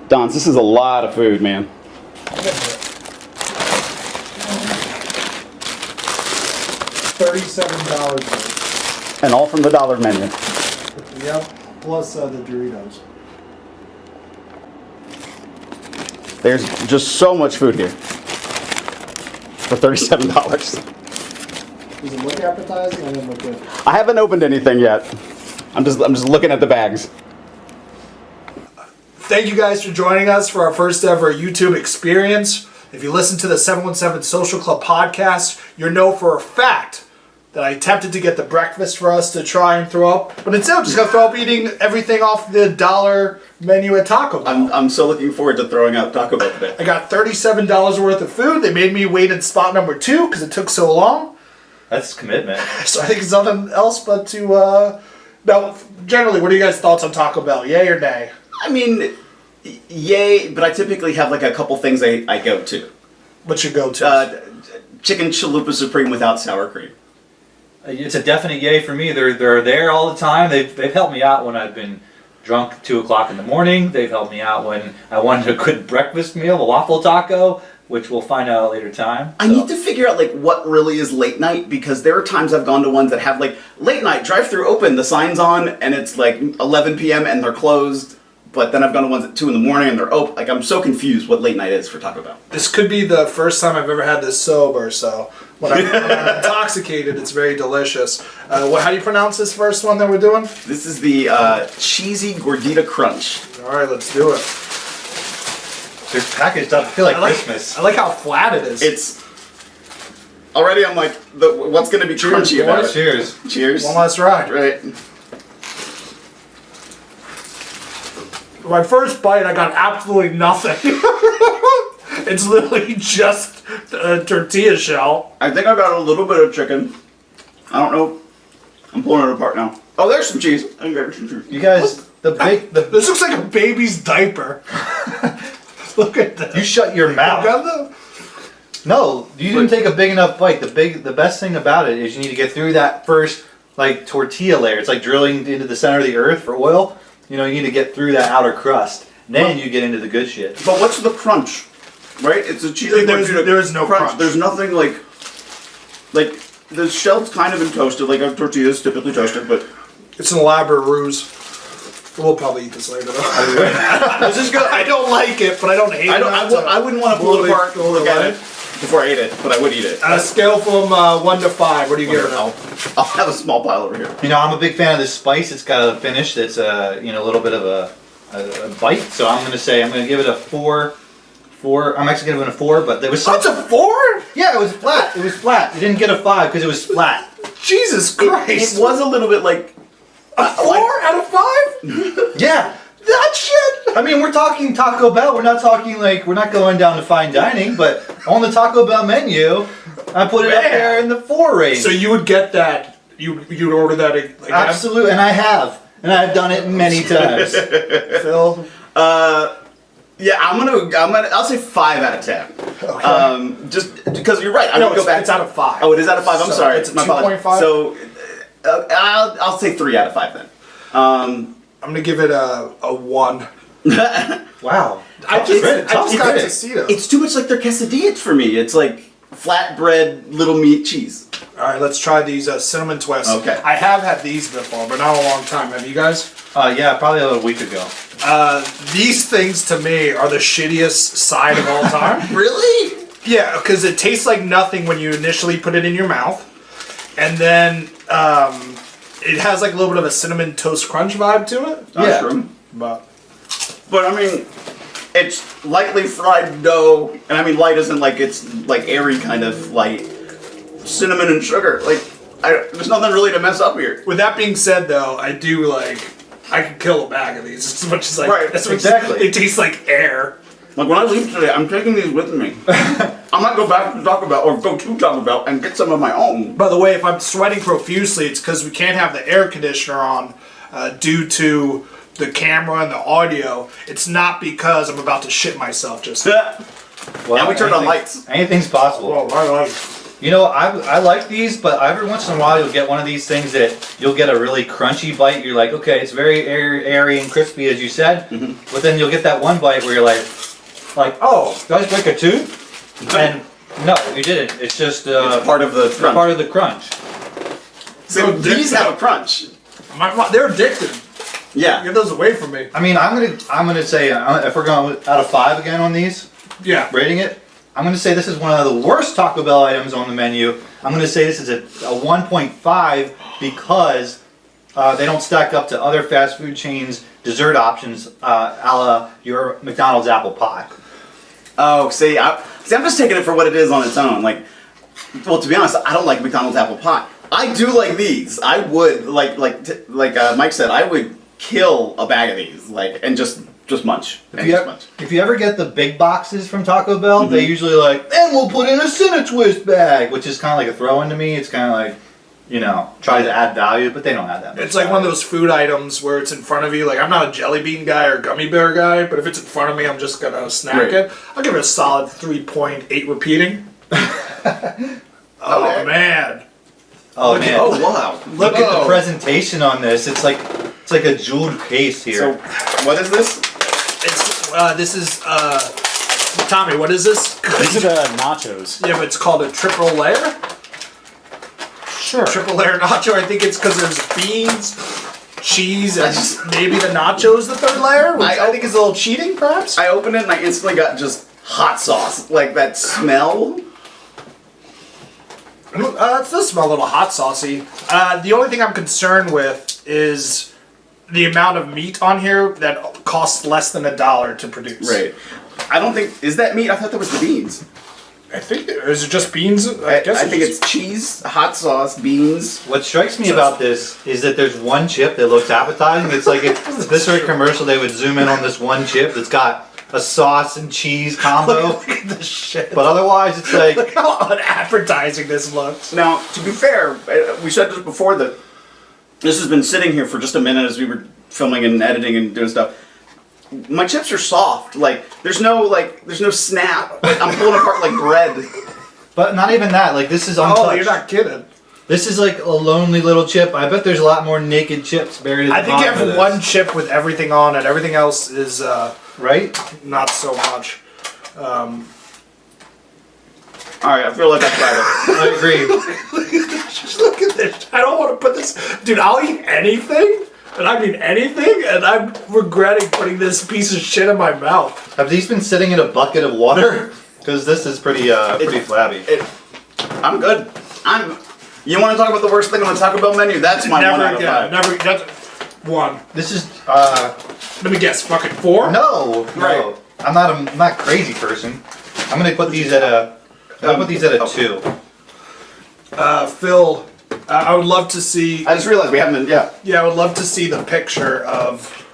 Don, this is a lot of food, man. $37. And all from the dollar menu. Yep, plus the Doritos. There's just so much food here for $37. Does it look appetizing? I didn't look good. I haven't opened anything yet. I'm just looking at the bags. Thank you guys for joining us for our first ever YouTube experience. If you listen to the 717 Social Club podcast, you know for a fact that I attempted to get the breakfast for us to try and throw up, but instead I'm just gonna throw up eating everything off the dollar menu at Taco Bell. I'm so looking forward to throwing out Taco Bell today. I got $37 worth of food. They made me wait in spot number 2 because it took so long. That's commitment. So I think it's nothing else but to, now, generally, what are you guys' thoughts on Taco Bell? Yay or nay? I mean, yay, but I typically have like a couple things I go to. What's your go-to? Chicken chalupa supreme without sour cream. It's a definite yay for me. They're there all the time. They've helped me out when I've been drunk at 2 o'clock in the morning. They've helped me out when I wanted a good breakfast meal, a waffle taco, which we'll find out at a later time. I need to figure out like what really is late night, because there are times I've gone to ones that have like late night drive-through open, the sign's on, and it's like 11 p.m. and they're closed. But then I've gone to ones at 2 in the morning and they're open. Like, I'm so confused what late night is for Taco Bell. This could be the first time I've ever had this sober, so when I'm intoxicated, it's very delicious. How do you pronounce this first one that we're doing? This is the cheesy Gordita Crunch. All right, let's do it. They're packaged up. I feel like Christmas. I like how flat it is. It's... Already I'm like, what's going to be crunchy about it? Cheers. Cheers. One last ride. Right. My first bite, I got absolutely nothing. It's literally just a tortilla shell. I think I got a little bit of chicken. I don't know. I'm pulling it apart now. Oh, there's some cheese. I can get some cheese. You guys, This looks like a baby's diaper. Look at that. you shut your mouth. No, you didn't take a big enough bite. The best thing about it is you need to get through that first like tortilla layer. It's like drilling into the center of the earth for oil. You know, you need to get through that outer crust. Then you get into the good shit. But what's the crunch? Right? It's a cheesy Gordita. There's no crunch. There's nothing like the shell's kind of been toasted, like a tortilla is typically toasted, but It's an elaborate ruse. We'll probably eat this later though. This is good. I don't like it, but I don't hate it. I wouldn't want to pull it apart and look at it before I ate it, but I would eat it. On a scale from 1 to 5, what do you give it now? I'll have a small pile over here. You know, I'm a big fan of this spice. It's got a finish that's a little bit of a bite. So I'm gonna give it a 4. I'm actually gonna give it a 4, but there was That's a 4? Yeah, it was flat. It was flat. You didn't get a 5 because it was flat. Jesus Christ! It was a little bit like a 4 out of 5? Yeah. That shit! I mean, we're talking Taco Bell. We're not going down to fine dining, but on the Taco Bell menu, I put it up there in the 4 range. So you would get that? You'd order that again? Absolutely, and I have, and I've done it many times. Phil? Yeah, I'll say 5 out of 10. Okay. Just because you're right. No, it's out of 5. Oh, it is out of 5. I'm So sorry. it's a My apologies. 2.5? So I'll say 3 out of 5 then. I'm gonna give it a 1. Wow. I just got to see them. It's too much like their quesadillas for me. It's like flatbread, little meat, cheese. All right, let's try these cinnamon twists. Okay. I have had these before, but not a long time. Have you guys? Yeah, probably a week ago. These things to me are the shittiest side of all time. Really? Yeah, because it tastes like nothing when you initially put it in your mouth, and then it has like a little bit of a cinnamon toast crunch vibe to it. Yeah. True. But I mean, it's lightly fried dough, and I mean light isn't like it's like airy kind of light. Cinnamon and sugar, like there's nothing really to mess up here. with that being said, though, I could kill a bag of these as much as Right, exactly. They taste like air. Like when I leave today, I'm taking these with me. I might go back to Taco Bell or go to Taco Bell and get some of my own. By the way, if I'm sweating profusely, it's because we can't have the air conditioner on due to the camera and the audio. It's not because I'm about to shit myself just now. Well, And we turned on lights. Anything's possible. Well, I like You know, I like these, but every once in a while you'll get one of these things that you'll get a really crunchy bite. You're like, okay, it's very airy and crispy, as you said. But then you'll get that one bite where you're like, oh, did I just break a tooth? And no, you didn't. It's just It's part of the crunch. part of the crunch. So these have a crunch. They're addictive. Yeah. Get those away from me. I mean, I'm gonna say if we're going out of 5 again on these, Yeah. rating it, I'm gonna say this is one of the worst Taco Bell items on the menu. I'm gonna say this is a 1.5 because they don't stack up to other fast food chains dessert options, a la your McDonald's apple pie. Oh, see, I'm just taking it for what it is on its own. Like, well, to be honest, I don't like McDonald's apple pie. I do like these. I would like Mike said, I would kill a bag of these, and just munch. If you ever get the big boxes from Taco Bell, they usually and we'll put in a Cinnamon Twist bag, which is kind of like a throw-in to me. It's kind of like, try to add value, but they don't have that much It's like value. one of those food items where it's in front of you. Like, I'm not a jelly bean guy or gummy bear guy, but if it's in front of me, I'm just gonna snack it. I'll give it a solid 3.8 repeating. Oh man. Oh man! Oh wow! Look at the presentation on this. It's like a jeweled case here. So, what is this? This is Tommy. What is this? These are the nachos. Yeah, but it's called a triple layer. Sure. Triple layer nacho. I think it's because there's beans, cheese, and maybe the nachos the third layer, which I think is a little cheating, perhaps. I opened it and I instantly got just hot sauce, like that smell. It does smell a little hot saucy. The only thing I'm concerned with is the amount of meat on here that costs less than $1 to produce. Right. I don't think is that meat. I thought that was the beans. I think is it just beans? I guess I think it's cheese, hot sauce, beans. What strikes me about this is that there's one chip that looks appetizing. It's like if this were a commercial, they would zoom in on this one chip that's got a sauce and cheese combo. Look at this shit. But otherwise, it's like Look how unappetizing this looks. Now, to be fair, we said this before that this has been sitting here for just a minute as we were filming and editing and doing stuff. My chips are soft. There's no snap. I'm pulling apart like bread. But not even that. Like this is untouched. Oh, you're not kidding. This is like a lonely little chip. I bet there's a lot more naked chips buried at the I think you bottom of have this. one chip with everything on it. Everything else is Right? not so much. All right, I feel like I tried it. I agree. Just look at this. I don't want to put this. Dude, I'll eat anything, and I mean anything, and I'm regretting putting this piece of shit in my mouth. Have these been sitting in a bucket of water? Because this is pretty flabby. I'm good. You want to talk about the worst thing on the Taco Bell menu? That's my Never 1 out of again. 5. Never. That's one. This is Let me guess. Fucking 4. no. Right. I'm not a crazy person. I'm gonna put these at a 2. Phil, I would love to see. I just realized we haven't been. Yeah. Yeah, I would love to see the picture of.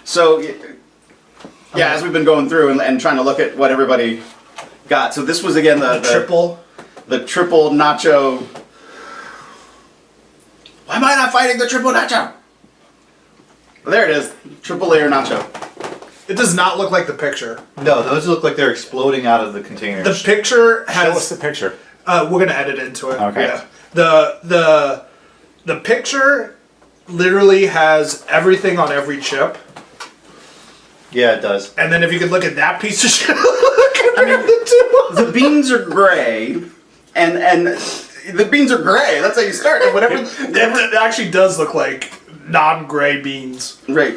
So, yeah, as we've been going through and trying to look at what everybody got. So this was again the triple nacho. Why am I not fighting the triple nacho? There it is, triple layer nacho. It does not look like the picture. No, those look like they're exploding out of the containers. The picture Show us has. the picture. We're gonna edit into it. Okay. Yeah. The picture literally has everything on every chip, Yeah, it does. and then if you could look at that piece of shit, compare the two. The beans are gray, and the beans are gray. That's how you start. And whatever. It actually does look like non-gray beans. Right.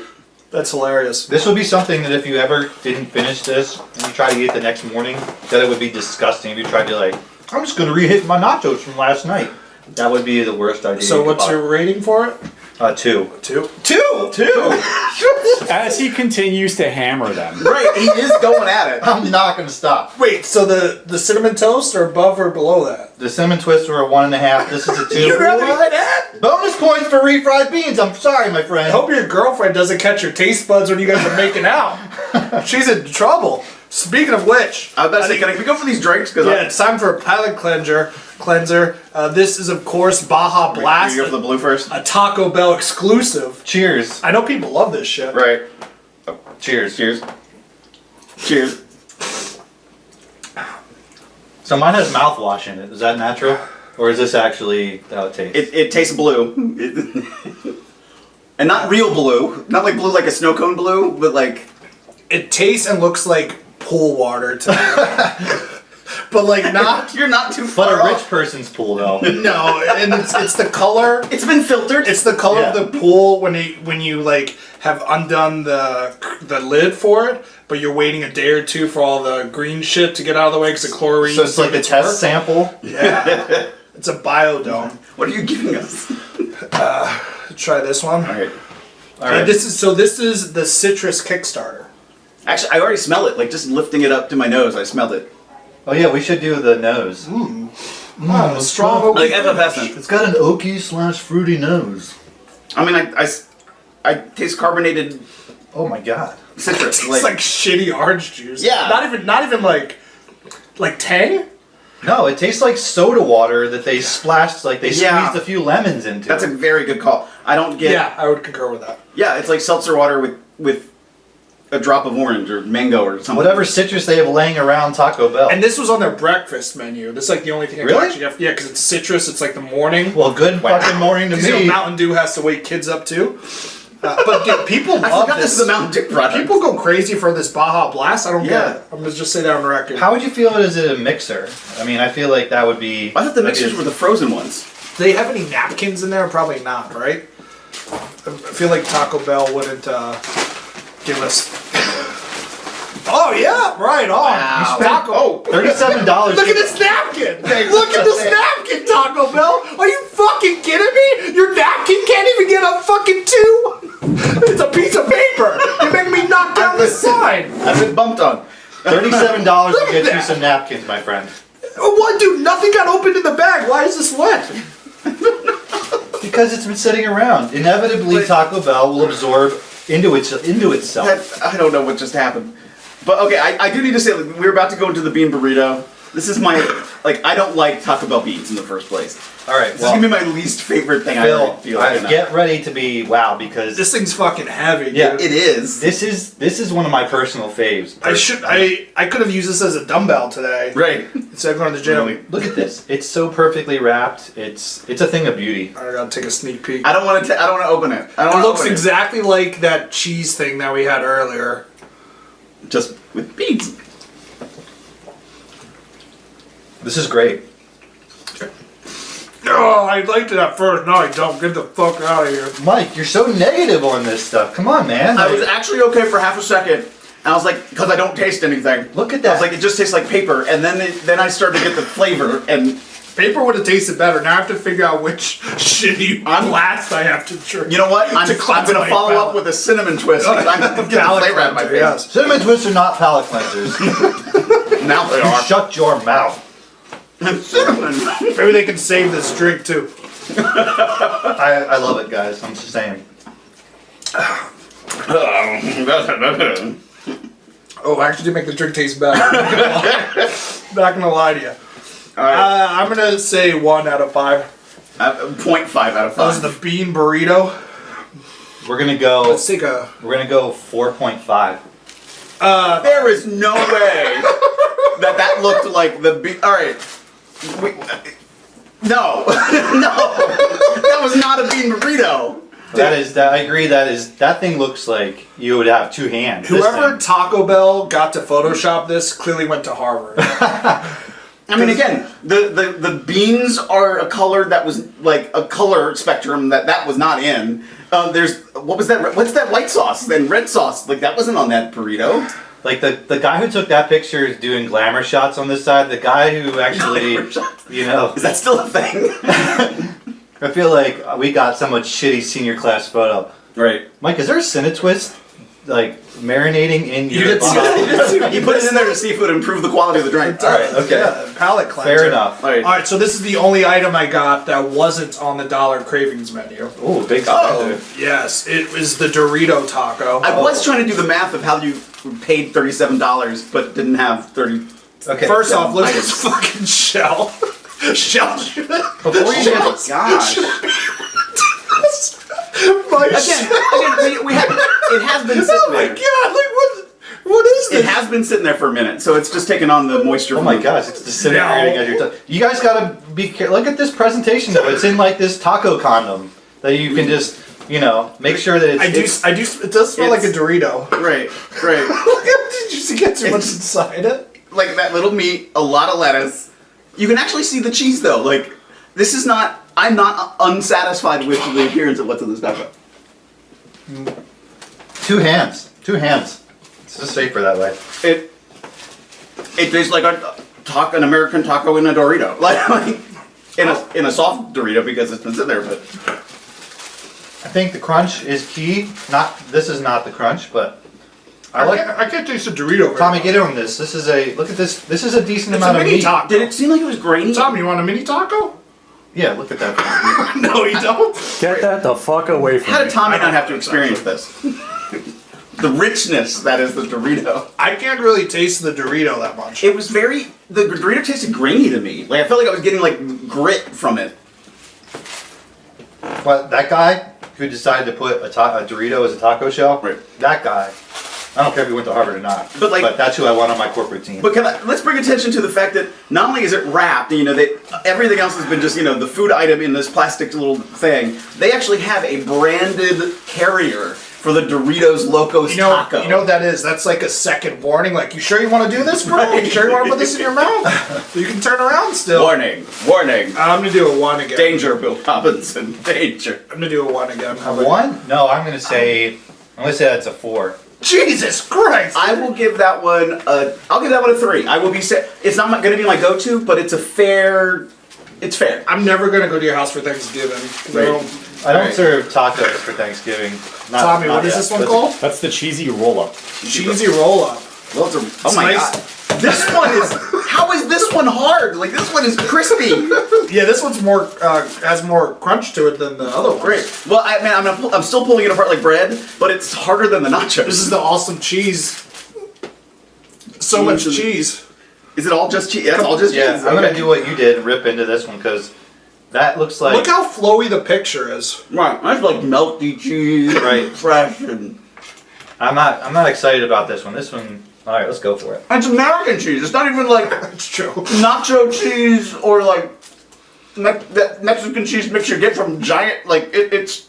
That's hilarious. This would be something that if you ever didn't finish this and you try to eat it the next morning, that it would be disgusting if you tried to I'm just gonna reheat my nachos from last night. That would be the worst idea. So you could what's your rating for it? 2. 2. 2. As he continues to hammer them. Right. He is going at it. I'm not gonna stop. Wait, so the cinnamon toast are above or below that? The cinnamon twists were a 1.5. This is a 2. You'd rather eat that? Bonus points for refried beans. I'm sorry, my friend. I hope your girlfriend doesn't catch your taste buds when you guys are making out. She's in trouble. Speaking of which, I was about to say, can we go for these drinks? Because yeah, it's time for a palate cleanser. This is, of course, Baja Blast, You go for the blue first. a Taco Bell exclusive. Cheers. I know people love this shit. Right. Cheers. Cheers. Cheers. So mine has mouthwash in it. Is that natural? Or is this actually how it tastes? It tastes blue. And not real blue. Not like blue like a snow cone blue, but like... It tastes and looks like pool water to me. But like not... You're not too But far a rich off. person's pool, though. No, and it's the color. It's been filtered. It's the color Yeah. of the pool when you like have undone the lid for it, but you're waiting a day or two for all the green shit to get out of the way because the chlorine. So it's like a test sample. Yeah, it's a biodome. What are you giving us? Try this one. Alright. And this is the citrus Kickstarter. Actually, I already smell it. Like, just lifting it up to my nose, I smelled it. Oh yeah, we should do the nose. Oh, strong. Like, effervescent. It's got an oaky / fruity nose. I mean, I taste carbonated Oh my god. citrus. It's like shitty orange juice. Yeah. Not even like tang. No, it tastes like soda water that they splashed, like they Yeah. squeezed a few lemons into. That's a very good call. I don't get... Yeah, I would concur with that. Yeah, it's like seltzer water with a drop of orange or mango or something. Whatever citrus they have laying around Taco Bell. And this was on their breakfast menu. This is like the only thing I Really? can actually have. Yeah, because it's citrus. It's like the morning. Well, good fucking morning to 'Cause, you know, me. Mountain Dew has to wake kids up too. But dude, people I love forgot this is a Mountain Dew product. People go crazy for this Baja Blast. I don't Yeah. get it. I'm gonna just say that on the record. How would you feel as a mixer? I mean, I feel like that would be. I thought the mixers were the frozen ones. Do they have any napkins in there? Probably not, right? I feel like Taco Bell wouldn't give us. Oh yeah, right on. Wow. Taco. Oh. $37. Look at this napkin! Look at this napkin, Taco Bell! Are you fucking kidding me? Your napkin can't even get a fucking 2! It's a piece of paper! You're making me knock down the sign! I've been bumped on. $37 Look will at get you that. some napkins, my friend. What, dude? Nothing got opened in the bag. Why is this wet? Because it's been sitting around. Inevitably, But- Taco Bell will absorb into itself. I don't know what just happened. But okay, I do need to say, like, we're about to go into the bean burrito. This is my, like, I don't like Taco Bell beans in the first place. All right, This is gonna be well, my least favorite thing I Phil, feel like. get ready to be wow because This thing's fucking heavy, dude. Yeah. It is. this is one of my personal faves. I could have used this as a dumbbell today. Right. Instead of going to the gym. Really. Look at this. It's so perfectly wrapped. It's a thing of beauty. I gotta take a sneak peek. I don't want to open it. I don't It want to looks open exactly like that cheese thing that we had earlier. it. Just with beans. This is great. Oh, I liked it at first. No, I don't. Get the fuck out of here. Mike, you're so negative on this stuff. Come on, man. I Like, was actually okay for half a second, and I was like, because I don't taste anything. Look at I that. was like, it just tastes like paper, and then I started to get the flavor, and Paper would have tasted better. Now I have to figure out which shitty blast I have to drink. you know what? I'm cleanse gonna my follow up palate. with a cinnamon twist. 'Cause I'm getting the Palate flavor out of my cleanser, face. yes. Cinnamon twists are not palate cleansers. Now they You are. shut your mouth. Cinnamon. Maybe they can save this drink too. I love it, guys. I'm just saying. Oh, I actually did make the drink taste better. Not gonna lie to you. All right. I'm gonna say 1 out of 5. 0.5 out of That was 5. the bean burrito. We're gonna go. Let's take a. We're gonna go 4.5. There is no way that looked like the All right. No. No. That was not a bean burrito. I agree. That thing looks like you would have 2 hands. This Whoever thing. Taco Bell got to Photoshop this clearly went to Harvard. I mean, again, the beans are a color that was like a color spectrum that was not in. What was that? What's that white sauce? Then red sauce. Like that wasn't on that burrito. Like the guy who took that picture is doing glamour shots on this side. The guy who actually, Glamour shots. you know, Is that still a thing? I feel like we got so much shitty senior class photo. Right. Mike, is there a Cinetwist like marinating in your did see that. He put it in there to see if it would improve the quality of the drink. All right, okay. Yeah, palate cleanser. Fair enough. All right. All right, so this is the only item I got that wasn't on the dollar Cravings menu. Ooh, big Oh. spender. Yes, it was the Dorito taco. I was trying to do the math of how you paid $37 but didn't have 30. Okay. First off, look at items. this fucking shell. Shell should before you get Gosh. My Again, we have, it has been Oh sitting my there. god, like what is is this? It has been sitting there for a minute, so it's just taking on the moisture. Oh my gosh, it's disintegrating as you're talking. You guys gotta be careful. Look at this presentation though. It's in like this taco condom that you can just, make sure that it's. It does smell like a Dorito. Right. Did you get too much inside it? Like that little meat, a lot of lettuce. You can actually see the cheese though. Like, this is not. I'm not unsatisfied with the appearance of what's in this taco. Two hands. It's just safer that way. It tastes like an American taco in a Dorito, like in a soft Dorito because it's been sitting there. But I think the crunch is key. This is not the crunch, but I can't taste the Dorito. very Tommy, much. get on this. Look at this. This is a decent It's amount a of mini meat. taco. did it seem like it was grainy? Tommy, you want a mini taco? Yeah, look at that. No, you don't. Get that the fuck away from How me. did Tommy I don't not have to know, experience this? The richness that is the Dorito. I can't really taste the Dorito that much. It was the Dorito tasted grainy to me. Like I felt like I was getting like grit from it. But that guy who decided to put a Dorito as a taco shell, Right. that guy, I don't care if he went to Harvard or not, But, like- that's who I want on my corporate team. But let's bring attention to the fact that not only is it wrapped, everything else has been just, the food item in this plastic little thing. They actually have a branded carrier for the Doritos Locos Taco. You know what that is? That's like a second warning. Like, you sure you want to do this, bro? Right. You sure you want to put this in your mouth? You can turn around still. Warning. I'm gonna do a 1 again. Danger, Bill Robinson. Danger. I'm gonna do a 1 again. A 1? No, I'm gonna say that's a 4. Jesus Christ! I will give that one I'll give that one a 3. I will be it's not going to be my go-to, but it's fair. I'm never gonna go to your house for Thanksgiving. Right. I don't Alright. serve tacos for Thanksgiving. Tommy, what is this one called? That's the cheesy roll-up. Cheesy roll up. Well, oh my nice. god. This one is. How is this one hard? Like, this one is crispy. Yeah, this one's more has more crunch to it than the other one. Great. Well, I'm still pulling it apart like bread, but it's harder than the nachos. This is the awesome cheese. So much cheese. Is it all just cheese? That's all just Yeah, cheese. I'm gonna Okay. do what you did, rip into this one, because that looks like... Look how flowy the picture is. Right. That's like melty cheese, Right. fresh, and I'm not excited about this one. This one... Alright, let's go for it. it's American cheese. It's not even like It's true. nacho cheese or like that Mexican cheese mix you get from Giant. Like it's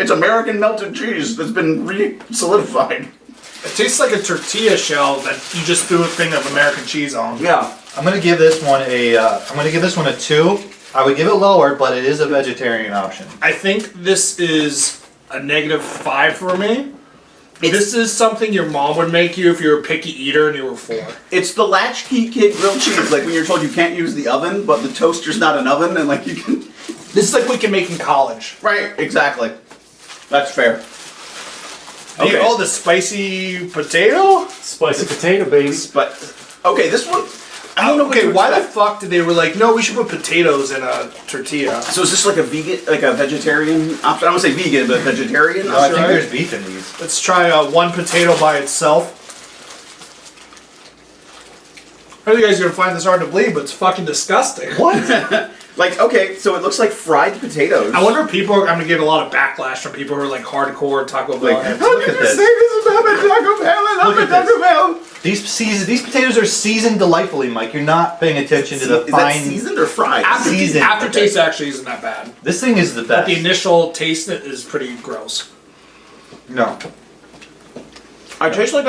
American melted cheese that's been re-solidified. It tastes like a tortilla shell that you just threw a thing of American cheese on. Yeah. I'm gonna give this one a 2. I would give it lower, but it is a vegetarian option. I think this is a -5 for me. This is something your mom would make you if you were a picky eater and you were 4. It's the latchkey kid grilled cheese. Like when you're told you can't use the oven, but the toaster's not an oven, and like you can. This is like we can make in college. Right. Exactly. That's fair. Okay. Okay. Oh, the spicy potato? Spicy potato, baby. But okay, this one. I don't know. Okay, what to why the expect. fuck did they were like, no, we should put potatoes in a tortilla? So is this like a vegan, like a vegetarian option? I don't want to say vegan, but vegetarian. No, I think option? there's beef in these. Let's try one potato by itself. I think you guys are gonna find this hard to believe, but it's fucking disgusting. What? Like, okay, so it looks like fried potatoes. I wonder if people are gonna get a lot of backlash from people who are like hardcore Taco Bell. Like, heads. how Look can at you this. say this about a Taco Bell? I love Look a at this. Taco Bell. These potatoes are seasoned delightfully, Mike. You're not paying attention to the Is fine... that seasoned or fried? Seasoned. Aftertaste actually isn't that bad. This thing is the But best. the initial taste is pretty gross. No. I taste like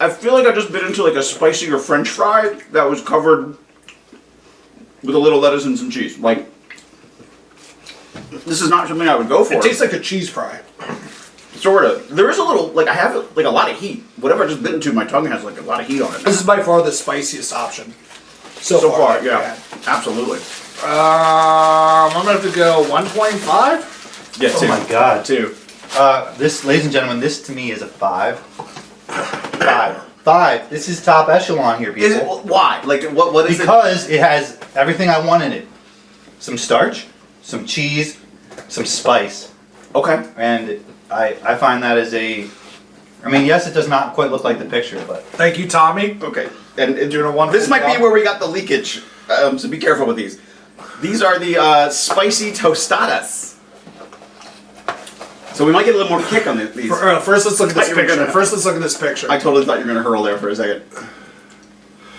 I feel like I just bit into like a spicier French fry that was covered with a little lettuce and some cheese. Like, this is not something I would go for. It tastes like a cheese fry. Sort of. There is a little, like, I have like a lot of heat. Whatever I just bit into, my tongue has like a lot of heat on it. This is by far the spiciest option. So far, that yeah, we've had. absolutely. I'm gonna have to go 1.5. Yeah, Oh my god. 2. This, ladies and gentlemen, this to me is a 5. 5. This is top echelon here, people. Is it why? Like, what is it? Because it has everything I want in it. Some starch, some cheese, some spice. Okay. And I find that as a... I mean, yes, it does not quite look like the picture, but... Thank you, Tommy. Okay. And Doing a wonderful this might job. be where we got the leakage. So be careful with these. These are the spicy tostadas. So we might get a little more kick on these. First, let's look at this I thought you were picture. gonna- First, let's look at this picture. I totally thought you were going to hurl there for a second.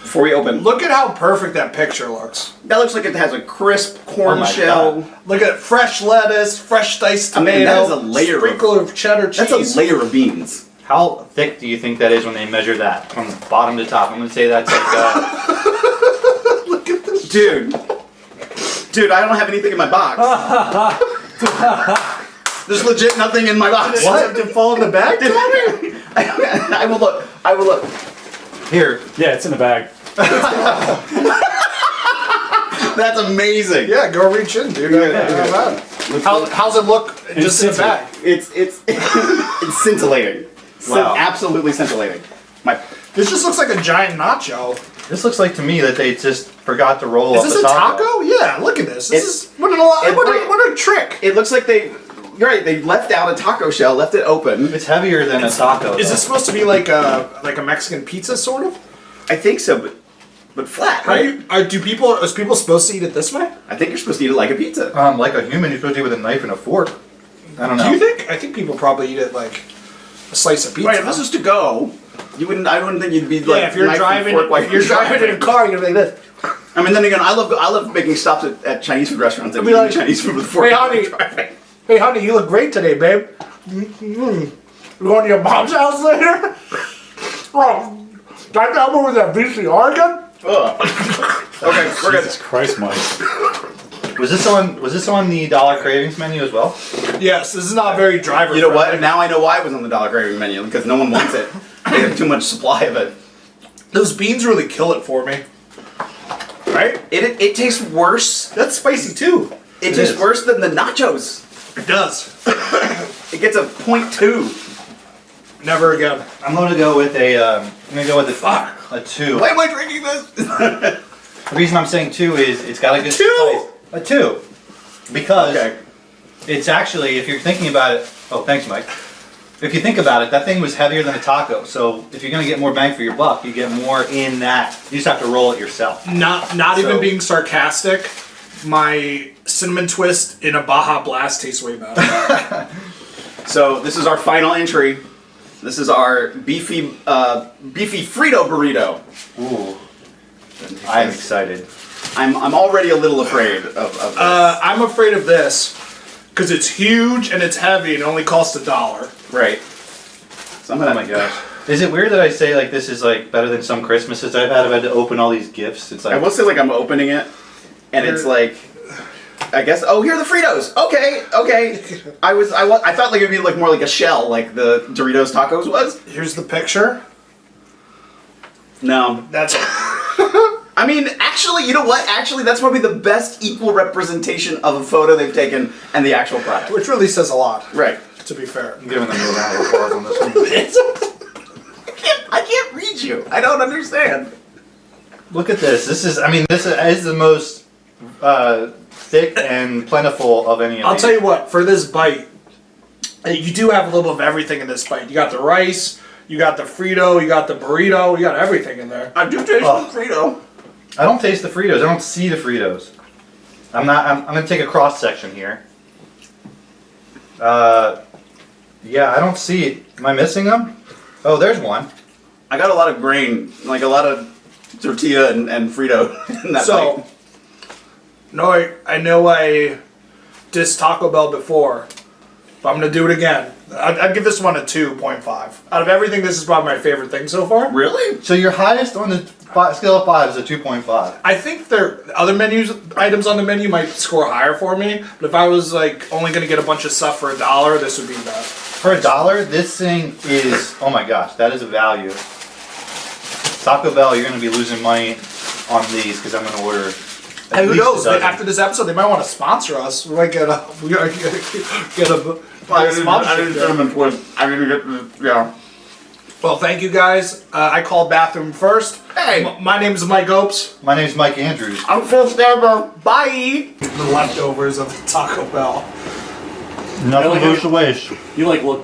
Before we open. Look at how perfect that picture looks. That looks like it has a crisp corn Oh my shell. God. Look at fresh lettuce, fresh diced I tomato, mean, that is a layer sprinkle of cheddar cheese. That's a layer of beans. How thick do you think that is when they measure that from bottom to top? I'm gonna say that's like. Look at this. Dude, I don't have anything in my box. There's legit nothing in my box. What? Did it fall in the bag? I will look. Here, Yeah, it's in the bag. That's amazing. Yeah, go reach in, dude. How's it look just in the bag? It's scintillating. Wow. Absolutely scintillating. This just looks like a giant nacho. this looks like to me that they just forgot to roll Is up this a a taco? Yeah, look at this. This is what a trick. It looks like you're right. They left out a taco shell, left it open. It's heavier than a taco. Is though. this supposed to be like a Mexican pizza sort of? I think so, but flat, right? Is people supposed to eat it this way? I think you're supposed to eat it like a pizza. Like a human, you're supposed to eat with a knife and a fork. I don't know. Do you think? I think people probably eat it like a slice of pizza. Right, if this is to go, I wouldn't think you'd be like. if you're knife and driving, fork while if you're driving in a car, you're gonna be like this. I mean, then again, I love making stops at Chinese food restaurants and be eating like, Chinese food with a fork. "Hey, while honey." driving. Hey, honey, you look great today, babe. You going to your mom's house later? Oh, can I come over with that VCR again? Ugh. Okay, we're good. Jesus Christ, Mike. Was this on the dollar cravings menu as well? Yes, this is not very driver. You know what? Now I know why it was on the dollar craving menu because no one wants it. They have too much supply of it. Those beans really kill it for me. Right? It tastes worse. That's spicy too. It is. tastes worse than the nachos. It does. It gets a 0.2. Never again. I'm gonna go with a. I'm gonna go with Fuck. a 2. Why am I drinking this? The reason I'm saying 2 is it's got a good 2? spice. A 2. Because Okay. it's actually, if you're thinking about it. Oh, thanks, Mike. If you think about it, that thing was heavier than a taco. So if you're gonna get more bang for your buck, you get more in that. You just have to roll it yourself. Not even So- being sarcastic. My cinnamon twist in a Baja Blast tastes way better. So this is our final entry. This is our beefy Frito burrito. Ooh. I'm excited. I'm already a little afraid of this. I'm afraid of this because it's huge and it's heavy and it only costs $1. Right. So I'm Oh gonna, my gosh. Is it weird that I say like this is like better than some Christmases I've had? I've had to open all these gifts. It's I like will say like I'm opening it, and it's like, I guess. Oh, here are the Fritos. Okay. I thought like it'd be like more like a shell, like the Doritos tacos was. Here's the picture. No. That's I mean, actually, you know what? Actually, that's probably the best equal representation of a photo they've taken and the actual product. which really says a lot. Right. To be fair. I'm giving them a round of applause on this one. I can't read you. I don't understand. Look at this. This is the most thick and plentiful of any of I'll these. tell you what. For this bite, you do have a little bit of everything in this bite. You got the rice. You got the Frito. You got the burrito. You got everything in there. I do taste Oh. the Frito. I don't taste the Fritos. I don't see the Fritos. I'm gonna take a cross section here. Yeah, I don't see it. Am I missing them? Oh, there's one. I got a lot of grain, like a lot of tortilla and Frito in that So, bite. no, I know I dissed Taco Bell before, but I'm gonna do it again. I'd give this one a 2.5. Out of everything, this is probably my favorite thing so far. Really? So your highest on the scale of 5 is a 2.5. I think there other items on the menu might score higher for me, but if I was like only gonna get a bunch of stuff for $1, this would be that. For $1, this thing is, oh my gosh, that is a value. Taco Bell, you're going to be losing money on these because I'm going to order. Hey, who least a knows? dozen. After this episode, they might want to sponsor us. We might get a sponsorship there. I didn't get the, yeah. Well, thank you guys. I called bathroom first. Hey. My name is Mike Opes. My name's Mike Andrews. I'm Phil Stabber. Bye. The leftovers of Taco Bell. Nothing like goes to waste. You like look